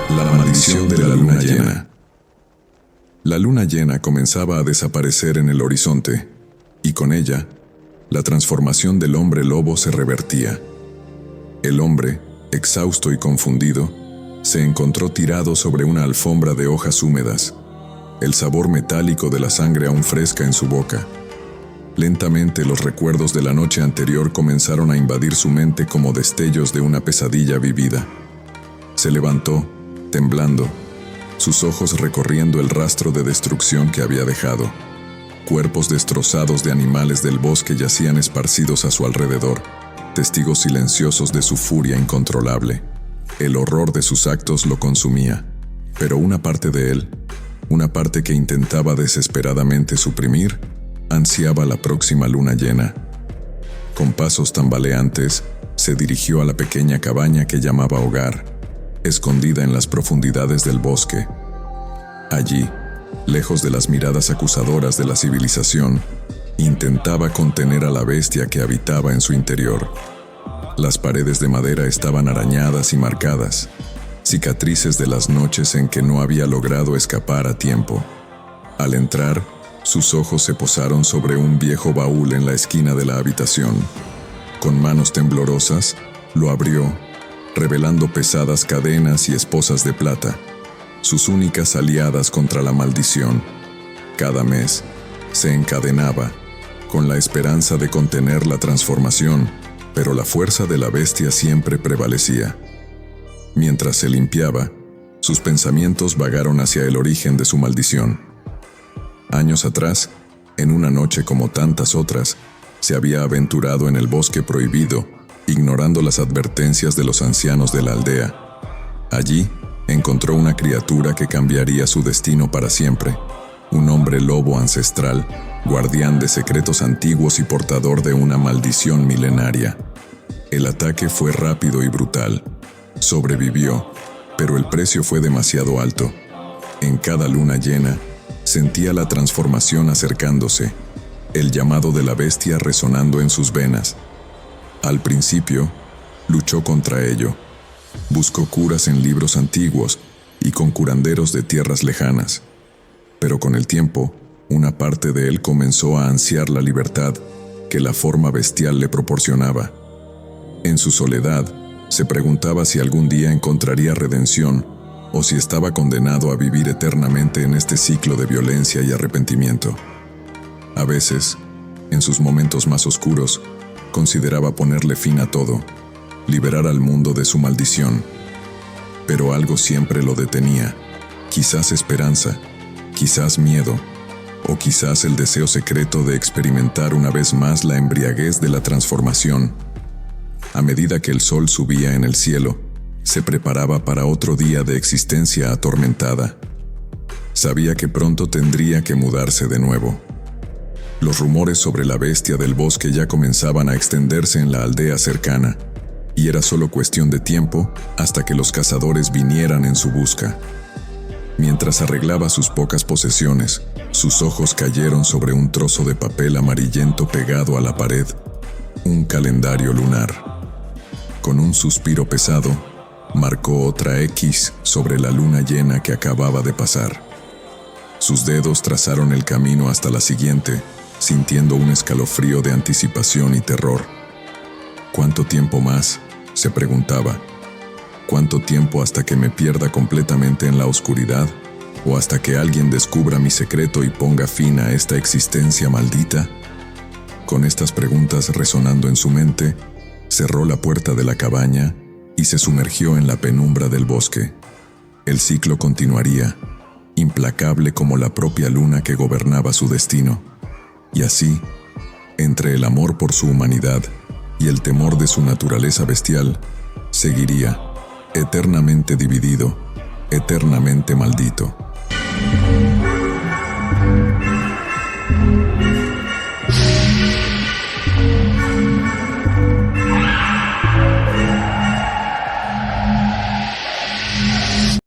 La maldición de la luna llena. La luna llena comenzaba a desaparecer en el horizonte, y con ella, la transformación del hombre lobo se revertía. El hombre, exhausto y confundido, se encontró tirado sobre una alfombra de hojas húmedas, el sabor metálico de la sangre aún fresca en su boca. Lentamente los recuerdos de la noche anterior comenzaron a invadir su mente como destellos de una pesadilla vivida. Se levantó, temblando, sus ojos recorriendo el rastro de destrucción que había dejado. Cuerpos destrozados de animales del bosque yacían esparcidos a su alrededor, testigos silenciosos de su furia incontrolable. El horror de sus actos lo consumía, pero una parte de él, una parte que intentaba desesperadamente suprimir, ansiaba la próxima luna llena. Con pasos tambaleantes, se dirigió a la pequeña cabaña que llamaba hogar, escondida en las profundidades del bosque. Allí, lejos de las miradas acusadoras de la civilización, intentaba contener a la bestia que habitaba en su interior. Las paredes de madera estaban arañadas y marcadas, cicatrices de las noches en que no había logrado escapar a tiempo. Al entrar, sus ojos se posaron sobre un viejo baúl en la esquina de la habitación. Con manos temblorosas, lo abrió, revelando pesadas cadenas y esposas de plata, sus únicas aliadas contra la maldición. Cada mes, se encadenaba, con la esperanza de contener la transformación, pero la fuerza de la bestia siempre prevalecía. Mientras se limpiaba, sus pensamientos vagaron hacia el origen de su maldición. Años atrás, en una noche como tantas otras, se había aventurado en el bosque prohibido, ignorando las advertencias de los ancianos de la aldea. Allí, encontró una criatura que cambiaría su destino para siempre, un hombre lobo ancestral, guardián de secretos antiguos y portador de una maldición milenaria. El ataque fue rápido y brutal. Sobrevivió, pero el precio fue demasiado alto. En cada luna llena, sentía la transformación acercándose, el llamado de la bestia resonando en sus venas. Al principio, luchó contra ello. Buscó curas en libros antiguos y con curanderos de tierras lejanas. Pero con el tiempo, una parte de él comenzó a ansiar la libertad que la forma bestial le proporcionaba. En su soledad, se preguntaba si algún día encontraría redención o si estaba condenado a vivir eternamente en este ciclo de violencia y arrepentimiento. A veces, en sus momentos más oscuros, consideraba ponerle fin a todo, liberar al mundo de su maldición. Pero algo siempre lo detenía, quizás esperanza, quizás miedo, o quizás el deseo secreto de experimentar una vez más la embriaguez de la transformación. A medida que el sol subía en el cielo, se preparaba para otro día de existencia atormentada. Sabía que pronto tendría que mudarse de nuevo. Los rumores sobre la bestia del bosque ya comenzaban a extenderse en la aldea cercana, y era solo cuestión de tiempo hasta que los cazadores vinieran en su busca. Mientras arreglaba sus pocas posesiones, sus ojos cayeron sobre un trozo de papel amarillento pegado a la pared, un calendario lunar. Con un suspiro pesado, marcó otra X sobre la luna llena que acababa de pasar. Sus dedos trazaron el camino hasta la siguiente, sintiendo un escalofrío de anticipación y terror. ¿Cuánto tiempo más?, se preguntaba. ¿Cuánto tiempo hasta que me pierda completamente en la oscuridad? ¿O hasta que alguien descubra mi secreto y ponga fin a esta existencia maldita? Con estas preguntas resonando en su mente, cerró la puerta de la cabaña y se sumergió en la penumbra del bosque. El ciclo continuaría, implacable como la propia luna que gobernaba su destino. Y así, entre el amor por su humanidad y el temor de su naturaleza bestial, seguiría, eternamente dividido, eternamente maldito.